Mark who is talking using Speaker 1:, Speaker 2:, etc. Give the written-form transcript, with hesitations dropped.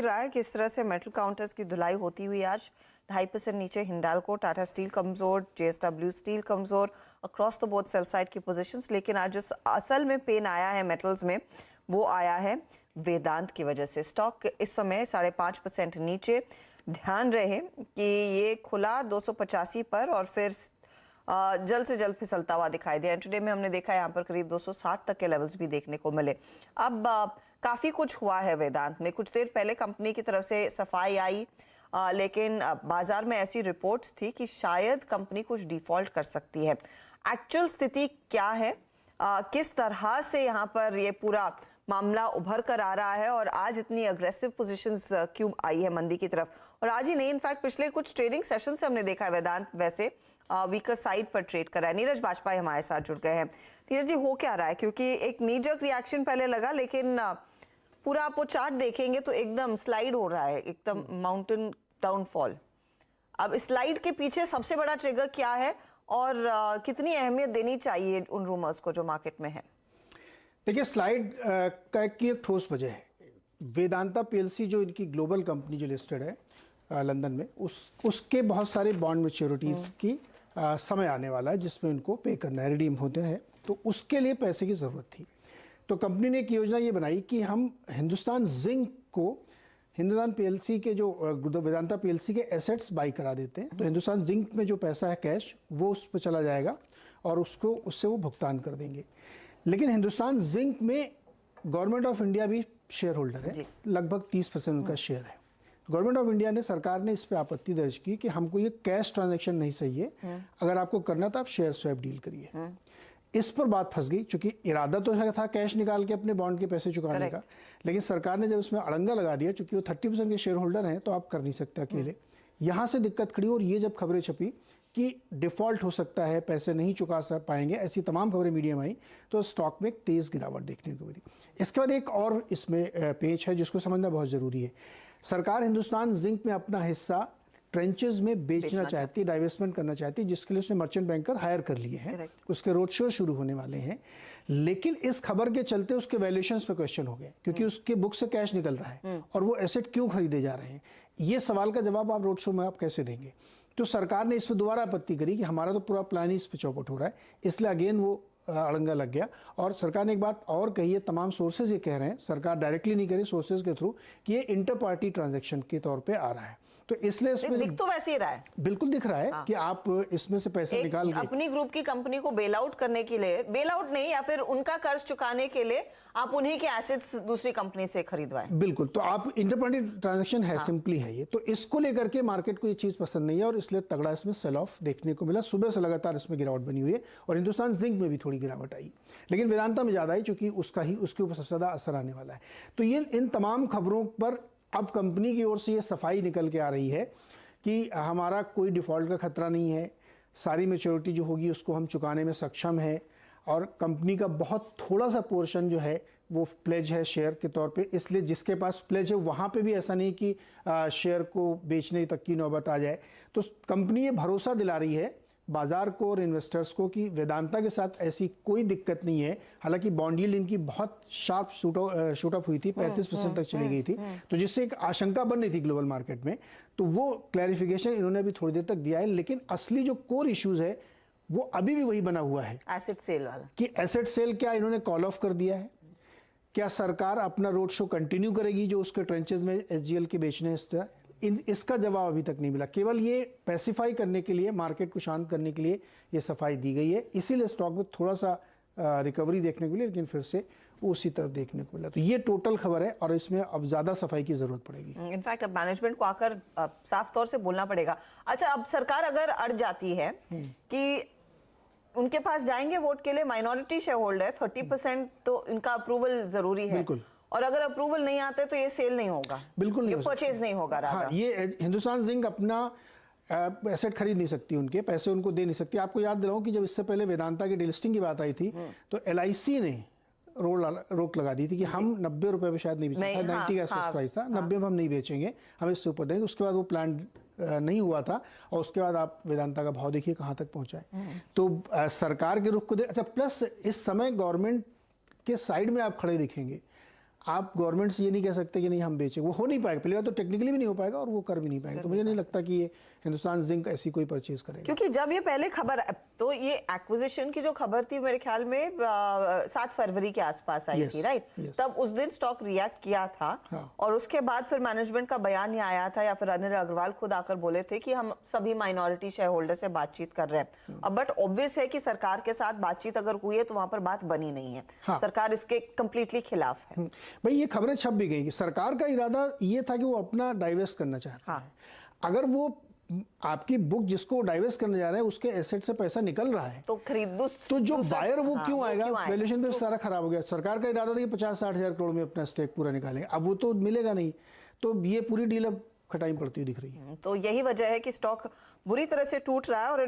Speaker 1: रहा है किस तरह से मेटल काउंटर्स की धुलाई होती हुई आज 2.5% नीचे हिंडाल्को, टाटा स्टील कमजोर, जेएसडब्ल्यू स्टील कमजोर, across the board sell side की पोजीशंस। लेकिन आज जो असल में पेन आया है मेटल्स में वो आया है वेदांत की वजह से। स्टॉक इस समय 5.5% नीचे। ध्यान रहे कि ये खुला 285 पर और फिर जल्द से जल्द फिसलता हुआ दिखाई दिया। इंट्राडे में हमने देखा यहाँ पर करीब 260 तक के लेवल्स भी देखने को मिले। अब काफी कुछ हुआ है वेदांत में। कुछ देर पहले कंपनी की तरफ से सफाई आई, लेकिन बाजार में ऐसी रिपोर्ट्स थी कि शायद कंपनी कुछ डिफॉल्ट कर सकती है। एक्चुअल स्थिति क्या है, किस तरह से यहाँ पर ये पूरा मामला उभर कर आ रहा है और आज इतनी अग्रेसिव पोजीशंस क्यों आई है मंदी की तरफ। और आज ही नहीं, इनफैक्ट पिछले कुछ ट्रेडिंग सेशन से हमने देखा है वेदांत वैसे वीकर साइड पर ट्रेड कर रहा है। नीरज बाजपाई हमारे साथ जुड़ गए हैं। नीरज जी, हो क्या रहा है? क्योंकि एक नीजक रिएक्शन पहले लगा, लेकिन पूरा आप वो चार्ट देखेंगे तो एकदम स्लाइड हो रहा है, एकदम माउंटेन डाउनफॉल। अब स्लाइड के पीछे सबसे बड़ा ट्रिगर क्या है और कितनी अहमियत देनी चाहिए उन रूमर्स को जो मार्केट में है?
Speaker 2: देखिए, स्लाइड का की एक ठोस वजह है। वेदांता पीएलसी जो इनकी ग्लोबल कंपनी जो लिस्टेड है लंदन में, उसके बहुत सारे बॉन्ड मैच्योरिटीज़ की समय आने वाला है जिसमें उनको पे करना है, रिडीम होते हैं, तो उसके लिए पैसे की ज़रूरत थी। तो कंपनी ने एक योजना ये बनाई कि हम हिंदुस्तान जिंक को हिंदुस्तान पीएलसी के जो वेदांता पीएलसी के एसेट्स बाई करा देते हैं। तो हिंदुस्तान जिंक में जो पैसा है कैश, वो उस पर चला जाएगा और उससे वो भुगतान कर देंगे। लेकिन हिंदुस्तान जिंक में गवर्नमेंट ऑफ इंडिया भी शेयर होल्डर है, लगभग 30% उनका शेयर है। गवर्नमेंट ऑफ इंडिया ने, सरकार ने इस पे आपत्ति दर्ज की कि हमको ये कैश ट्रांजैक्शन नहीं सही है, अगर आपको करना तो आप शेयर स्वैप डील करिए। इस पर बात फंस गई, क्योंकि इरादा तो था कैश निकाल के अपने बॉन्ड के पैसे चुकाने का, लेकिन सरकार ने जब उसमें अड़ंगा लगा दिया, चूंकि वो 30% के शेयर होल्डर हैं तो आप कर नहीं सकते अकेले। यहाँ से दिक्कत खड़ी। और ये जब खबरें छपी कि डिफॉल्ट हो सकता है, पैसे नहीं चुका पाएंगे, ऐसी तमाम खबरें मीडिया में आई, तो स्टॉक में एक तेज़ गिरावट देखने को मिली। इसके बाद एक और इसमें पेच है जिसको समझना बहुत ज़रूरी है। सरकार हिंदुस्तान जिंक में अपना हिस्सा ट्रेंचेस में बेचना चाहती है, डाइवेस्टमेंट करना चाहती है, जिसके लिए उसने मर्चेंट बैंकर हायर कर लिए हैं। उसके रोड शो शुरू होने वाले हैं। लेकिन इस खबर के चलते उसके वैल्यूएशंस पे क्वेश्चन हो गए, क्योंकि उसके बुक से कैश निकल रहा है और वो एसेट क्यों खरीदे जा रहे हैं। ये सवाल का जवाब आप रोड शो में आप कैसे देंगे? तो सरकार ने इस पर दोबारा आपत्ति करी कि हमारा तो पूरा प्लान ही इस पर चौपट हो रहा है, इसलिए अगेन वो अड़ंगा लग गया। और सरकार ने एक बात और कही है, तमाम सोर्सेज ये कह रहे हैं, सरकार डायरेक्टली नहीं कह रही, सोर्सेज के थ्रू, कि ये इंटर पार्टी ट्रांजैक्शन के तौर पे आ रहा है। तो इसलिए इसमें
Speaker 1: दिख तो वैसे ही रहा है,
Speaker 2: बिल्कुल दिख रहा है कि आप इसमें से पैसे निकाल के
Speaker 1: अपनी ग्रुप की कंपनी को बेल आउट करने के लिए, बेल आउट नहीं या फिर उनका कर्ज चुकाने के लिए आप उन्हीं के एसेट्स दूसरी कंपनी से खरीदवाएं।
Speaker 2: बिल्कुल, तो आप इंटर पार्टी ट्रांजैक्शन है, सिंपली है ये। तो इसको लेकर के मार्केट को ये चीज पसंद नहीं है और इसलिए तगड़ा इसमें सेल ऑफ देखने को मिला। सुबह से लगातार इसमें गिरावट बनी हुई है और हिंदुस्तान जिंक में भी थोड़ी गिरावट आई, लेकिन वेदांता में ज्यादा आई, क्योंकि उसके ऊपर सबसे ज्यादा असर आने वाला है। तो ये इन तमाम खबरों पर अब कंपनी की ओर से ये सफाई निकल के आ रही है कि हमारा कोई डिफ़ॉल्ट का खतरा नहीं है, सारी मैच्योरिटी जो होगी उसको हम चुकाने में सक्षम है, और कंपनी का बहुत थोड़ा सा पोर्शन जो है वो प्लेज है शेयर के तौर पे। इसलिए जिसके पास प्लेज है वहाँ पे भी ऐसा नहीं कि शेयर को बेचने तक की नौबत आ जाए। तो कंपनी ये भरोसा दिला रही है बाजार को और इन्वेस्टर्स को कि वेदांता के साथ ऐसी कोई दिक्कत नहीं है। हालांकि बॉन्ड यील्ड इनकी बहुत शार्प शूट अप हुई थी, 35% तक चली गई थी, तो जिससे एक आशंका बन रही थी ग्लोबल मार्केट में। तो वो क्लैरिफिकेशन इन्होंने अभी थोड़ी देर तक दिया है, लेकिन असली जो कोर इश्यूज है वो अभी भी वही बना हुआ है,
Speaker 1: एसेट सेल वाला।
Speaker 2: कि एसेट सेल क्या इन्होंने कॉल ऑफ कर दिया है? क्या सरकार अपना रोड शो कंटिन्यू करेगी जो उसके ट्रेंचेस में एचजीएल के बेचने हिस्सा? इसका जवाब अभी तक नहीं मिला। केवल ये पैसिफाई करने के लिए, मार्केट को शांत करने के लिए ये सफाई दी गई है, इसीलिए स्टॉक में थोड़ा सा रिकवरी देखने को मिली, लेकिन फिर से उसी तरफ देखने को मिला। तो ये टोटल खबर है और इसमें अब ज्यादा सफाई की जरूरत पड़ेगी।
Speaker 1: इनफैक्ट अब मैनेजमेंट को आकर साफ तौर से बोलना पड़ेगा। अच्छा, अब सरकार अगर अड़ जाती है कि उनके पास जाएंगे वोट के लिए, माइनॉरिटी शेयर होल्डर है, 30%, तो इनका अप्रूवल जरूरी है।
Speaker 2: बिल्कुल।
Speaker 1: और अगर अप्रूवल नहीं आते तो ये सेल नहीं होगा,
Speaker 2: बिल्कुल नहीं,
Speaker 1: परचेज नहीं होगा।
Speaker 2: हाँ, ये हिंदुस्तान जिंक अपना एसेट खरीद नहीं सकती, उनके पैसे उनको दे नहीं सकती। आपको याद दिलाऊं कि जब इससे पहले वेदांता की डिलिस्टिंग की बात आई थी तो एलआईसी ने रोक लगा दी थी कि हम 90 रुपए पे शायद नहीं बेचेंगे, 90 का आसपास प्राइस था, 90 में हम नहीं बेचेंगे, हम इससे ऊपर देंगे। उसके बाद वो प्लान नहीं हुआ था और उसके बाद आप वेदांता का भाव देखिए कहाँ तक पहुंचा है। तो सरकार के रुख को अच्छा, प्लस इस समय गवर्नमेंट के साइड में आप खड़े दिखेंगे आप गवर्नमेंट से ये नहीं कह सकते कि नहीं हम बेचें, वो हो नहीं पाएगा। पहली बात तो टेक्निकली भी नहीं हो पाएगा और वो कर भी नहीं पाएंगे। तो मुझे नहीं लगता कि ये हिंदुस्तान जिंक ऐसी कोई परचेज करेगा।
Speaker 1: क्योंकि जब ये पहले खबर, तो ये एक्विजिशन की जो खबर थी मेरे ख्याल में 7 फरवरी के आसपास आई थी, राइट? तब उस दिन स्टॉक रिएक्ट किया था। और उसके बाद फिर मैनेजमेंट का बयान ये आया था, या फिर अनिल अग्रवाल खुद आकर बोले थे कि हम सभी माइनॉरिटी शेयर होल्डर से बातचीत कर रहे हैं। अब बट ऑब्वियस है कि सरकार के साथ बातचीत अगर हुई है तो वहां पर बात बनी नहीं है। सरकार इसके कंप्लीटली खिलाफ है।
Speaker 2: भाई ये खबरें छप भी गई कि सरकार का इरादा ये था कि वो अपना डाइवेस्ट करना चाहता है। अगर वो आपकी बुक जिसको डाइवेस्ट करने जा रहे हैं उसके एसेट से पैसा निकल रहा है
Speaker 1: तो खरीद,
Speaker 2: तो जो बायर वो क्यों आएगा? वैल्यूएशन पे सारा खराब हो गया। सरकार का इरादा था कि 50-60 हज़ार करोड़ में अपना स्टेक पूरा निकालेंगे, अब वो तो मिलेगा नहीं। तो ये पूरी डील अब खटाई पड़ती हुई दिख रही है।
Speaker 1: तो यही वजह है कि स्टॉक बुरी तरह से टूट रहा है। और